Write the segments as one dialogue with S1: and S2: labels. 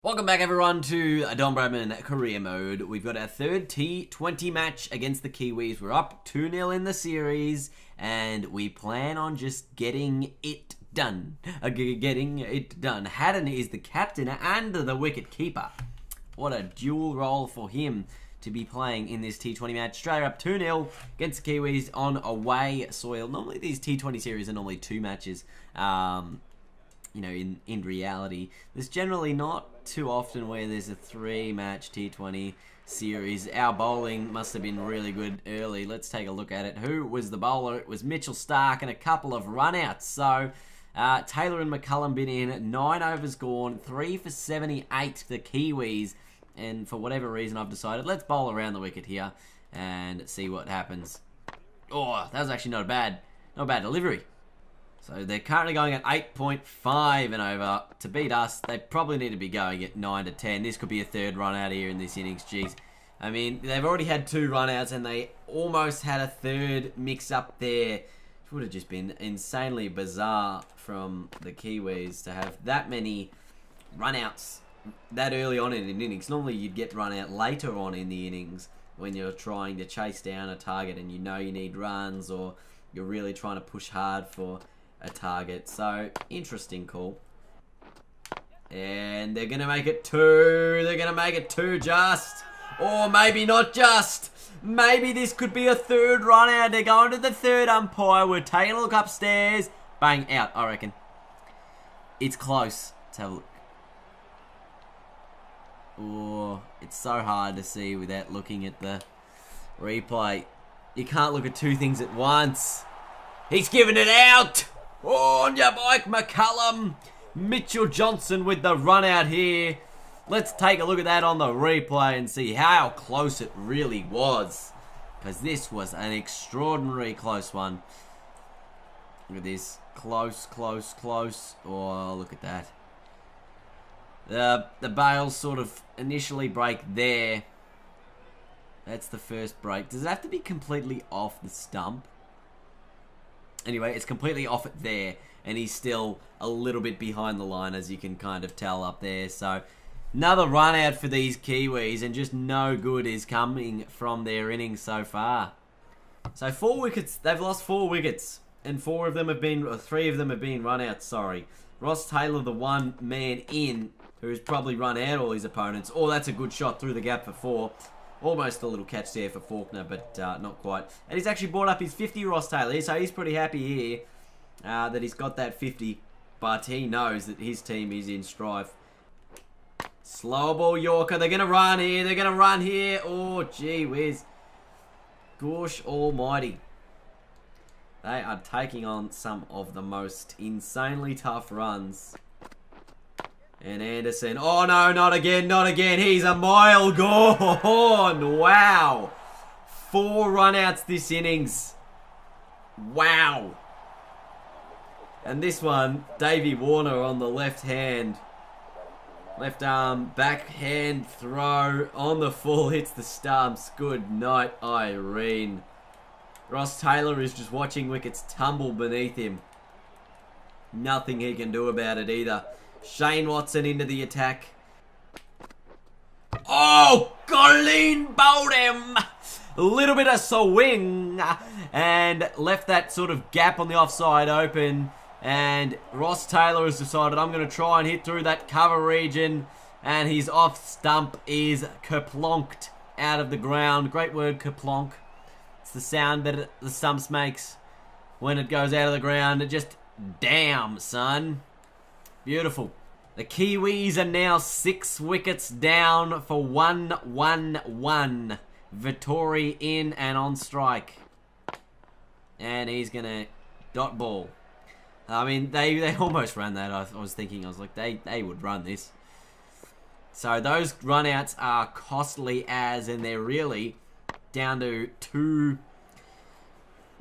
S1: Welcome back everyone to Don Bradman career mode. We've got our third T20 match against the Kiwis. We're up 2-0 in the series and we plan on just getting it done. Haddon is the captain and the wicket keeper. What a dual role for him to be playing in this T20 match. Australia up 2-0 against the Kiwis on away soil. Normally these T20 series are normally 2 matches. You know, in reality, there's generally not too often where there's a 3-match T20 series. Our bowling must have been really good early. Let's take a look at it. Who was the bowler? It was Mitchell Starc and a couple of run-outs. So, Taylor and McCullum been in, 9 overs gone, 3 for 78 for the Kiwis. And for whatever reason, I've decided, let's bowl around the wicket here and see what happens. Oh, that was actually not a bad delivery. So they're currently going at 8.5 and over. To beat us, they probably need to be going at 9 to 10. This could be a third run out here in this innings. Jeez. I mean, they've already had 2 run outs and they almost had a third mix up there. It would have just been insanely bizarre from the Kiwis to have that many run outs that early on in an innings. Normally you'd get run out later on in the innings when you're trying to chase down a target and you know you need runs or you're really trying to push hard for a target. So, interesting call. And they're going to make it 2. They're going to make it 2 just. Or maybe not just. Maybe this could be a third run out. They're going to the third umpire. We're taking a look upstairs. Bang, out, I reckon. It's close. Let's have a look. Oh, it's so hard to see without looking at the replay. You can't look at 2 things at once. He's giving it out. On your bike, McCullum. Mitchell Johnson with the run out here. Let's take a look at that on the replay and see how close it really was. Because this was an extraordinary close one. Look at this. Close, close, close. Oh, look at that. The bails sort of initially break there. That's the first break. Does it have to be completely off the stump? Anyway, it's completely off it there, and he's still a little bit behind the line, as you can kind of tell up there. So, another run out for these Kiwis, and just no good is coming from their innings so far. So, 4 wickets. They've lost 4 wickets, and 3 of them have been run out. Sorry, Ross Taylor, the one man in, who's probably run out all his opponents. Oh, that's a good shot through the gap for 4. Almost a little catch there for Faulkner, but not quite. And he's actually brought up his 50, Ross Taylor, so he's pretty happy here that he's got that 50. But he knows that his team is in strife. Slow ball Yorker. They're going to run here. They're going to run here. Oh, gee whiz. Gosh almighty. They are taking on some of the most insanely tough runs. And Anderson, oh no, not again, not again. He's a mile gone. Wow. 4 run-outs this innings. Wow. And this one, Davey Warner on the left hand. Left arm, backhand throw on the full, hits the stumps. Good night, Irene. Ross Taylor is just watching wickets tumble beneath him. Nothing he can do about it either. Shane Watson into the attack. Oh, Colleen bowled him. A little bit of swing and left that sort of gap on the offside open. And Ross Taylor has decided, I'm going to try and hit through that cover region. And his off stump is kerplonked out of the ground. Great word, kerplonk. It's the sound that the stumps makes when it goes out of the ground. It just, damn, son. Beautiful. The Kiwis are now 6 wickets down for 1-1-1. Vittori in and on strike. And he's going to dot ball. I mean, they almost ran that. I was thinking, I was like, they would run this. So those run-outs are costly as, and they're really down to 2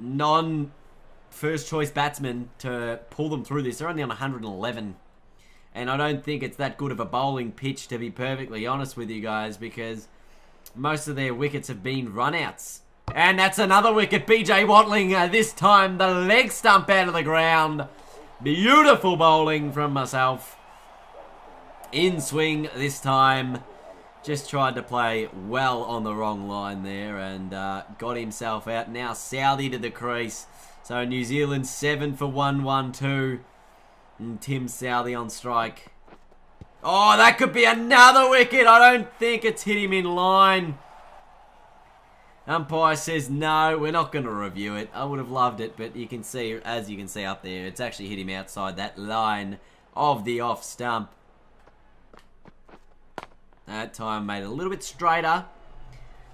S1: non-first choice batsmen to pull them through this. They're only on 111. And I don't think it's that good of a bowling pitch, to be perfectly honest with you guys, because most of their wickets have been run-outs. And that's another wicket. BJ Watling, this time the leg stump out of the ground. Beautiful bowling from myself. In swing this time. Just tried to play well on the wrong line there and got himself out. Now Southey to the crease. So New Zealand 7 for 1-1-2. And Tim Southey on strike. Oh, that could be another wicket. I don't think it's hit him in line. Umpire says no, we're not going to review it. I would have loved it, but you can see, as you can see up there, it's actually hit him outside that line of the off stump. That time made it a little bit straighter.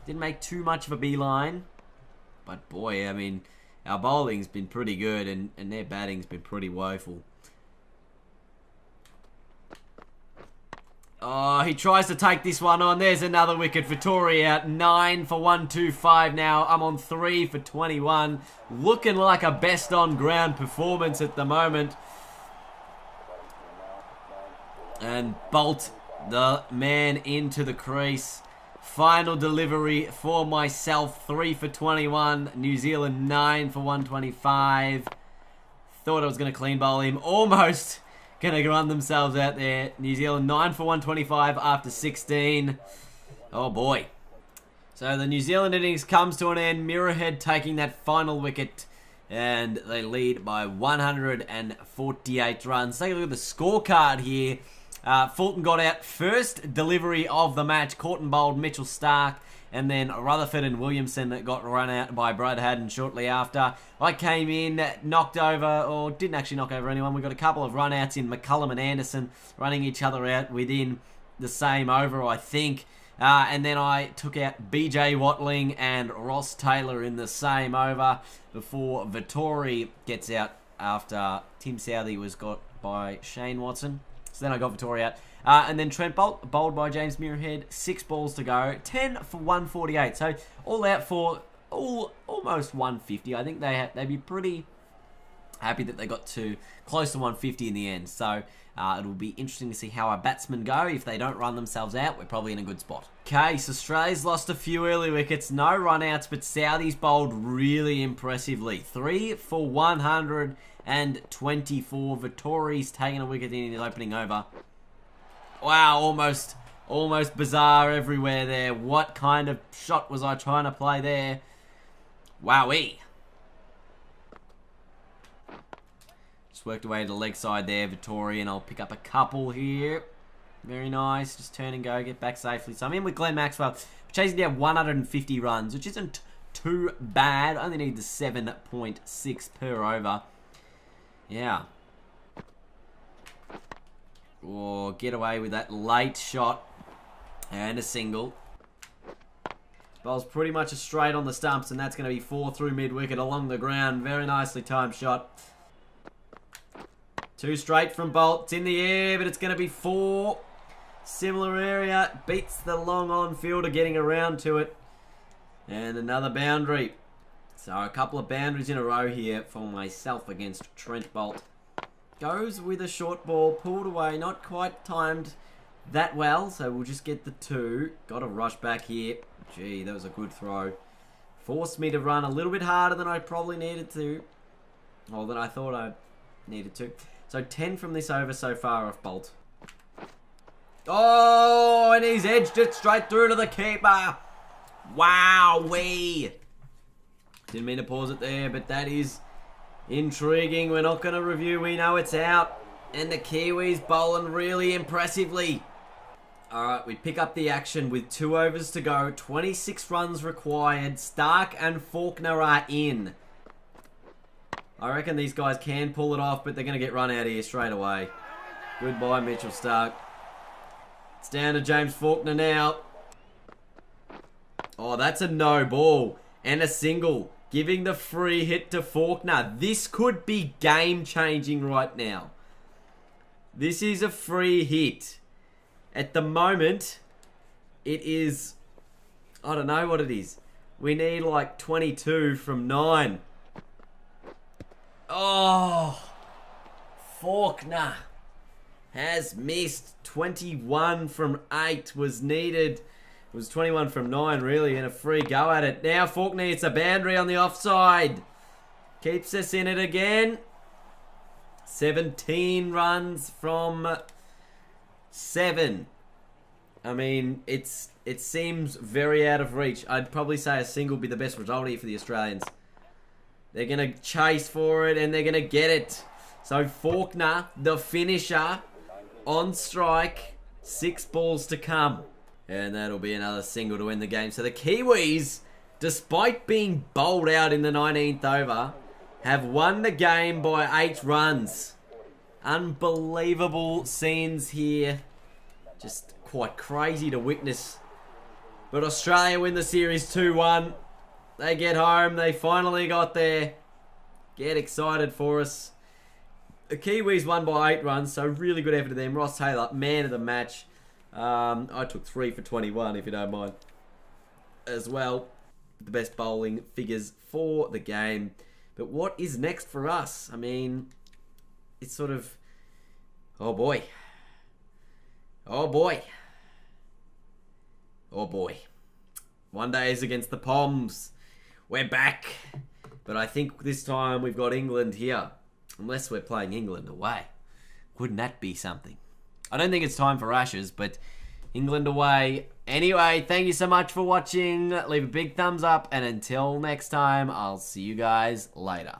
S1: Didn't make too much of a beeline. But boy, I mean, our bowling's been pretty good and their batting's been pretty woeful. Oh, he tries to take this one on. There's another wicket for Tory out. 9 for 125 now. I'm on 3 for 21. Looking like a best on ground performance at the moment. And Bolt, the man, into the crease. Final delivery for myself. 3 for 21. New Zealand 9 for 125. Thought I was going to clean bowl him. Almost going to run themselves out there. New Zealand 9 for 125 after 16. Oh boy. So the New Zealand innings comes to an end. Muirhead taking that final wicket. And they lead by 148 runs. Take a look at the scorecard here. Fulton got out first delivery of the match. Caught and bowled Mitchell Stark. And then Rutherford and Williamson that got run out by Brad Haddon shortly after. I came in, knocked over, or didn't actually knock over anyone. We got a couple of run outs in McCullum and Anderson running each other out within the same over, I think. And then I took out BJ Watling and Ross Taylor in the same over before Vittori gets out after Tim Southey was got by Shane Watson. So then I got Vittori out. And then Trent Bolt, bowled by James Muirhead. 6 balls to go. 10 for 148. So all out for almost 150. I think they'd be pretty happy that they got to close to 150 in the end. So it'll be interesting to see how our batsmen go. If they don't run themselves out, we're probably in a good spot. Okay, so Australia's lost a few early wickets. No run outs, but Southey's bowled really impressively. 3 for 124. Vittori's taking a wicket in his opening over. Wow, almost bizarre everywhere there. What kind of shot was I trying to play there? Wowee. Just worked away to the leg side there, Vittori, and I'll pick up a couple here. Very nice. Just turn and go, get back safely. So I'm in with Glenn Maxwell, chasing down 150 runs, which isn't too bad. I only need the 7.6 per over. Yeah. Or get away with that late shot and a single. Bowls pretty much a straight on the stumps, and that's going to be 4 through mid-wicket along the ground. Very nicely timed shot. 2 straight from Bolt. It's in the air, but it's going to be 4. Similar area. Beats the long-on fielder getting around to it. And another boundary. So a couple of boundaries in a row here for myself against Trent Bolt. Goes with a short ball, pulled away, not quite timed that well, so we'll just get the 2. Got to rush back here. Gee, that was a good throw. Forced me to run a little bit harder than I probably needed to. Or than I thought I needed to. So 10 from this over so far off Bolt. Oh, and he's edged it straight through to the keeper. Wowee. Didn't mean to pause it there, but that is intriguing. We're not going to review. We know it's out. And the Kiwis bowling really impressively. Alright, we pick up the action with 2 overs to go. 26 runs required. Stark and Faulkner are in. I reckon these guys can pull it off, but they're going to get run out of here straight away. Goodbye, Mitchell Stark. It's down to James Faulkner now. Oh, that's a no ball. And a single. Giving the free hit to Faulkner. This could be game-changing right now. This is a free hit. At the moment, it is... I don't know what it is. We need like 22 from 9. Oh! Faulkner has missed. 21 from 8 was needed. It was 21 from 9, really, and a free go at it. Now Faulkner hits a boundary on the offside. Keeps us in it again. 17 runs from 7. I mean, it seems very out of reach. I'd probably say a single would be the best result here for the Australians. They're going to chase for it, and they're going to get it. So Faulkner, the finisher, on strike. 6 balls to come. And that'll be another single to win the game. So the Kiwis, despite being bowled out in the 19th over, have won the game by 8 runs. Unbelievable scenes here. Just quite crazy to witness. But Australia win the series 2-1. They get home. They finally got there. Get excited for us. The Kiwis won by 8 runs, so really good effort to them. Ross Taylor, man of the match. I took 3 for 21, if you don't mind. As well, the best bowling figures for the game. But what is next for us? I mean, it's sort of... Oh, boy. Oh, boy. Oh, boy. One day is against the Poms. We're back. But I think this time we've got England here. Unless we're playing England away. Wouldn't that be something? I don't think it's time for Ashes, but England away. Anyway, thank you so much for watching. Leave a big thumbs up. And until next time, I'll see you guys later.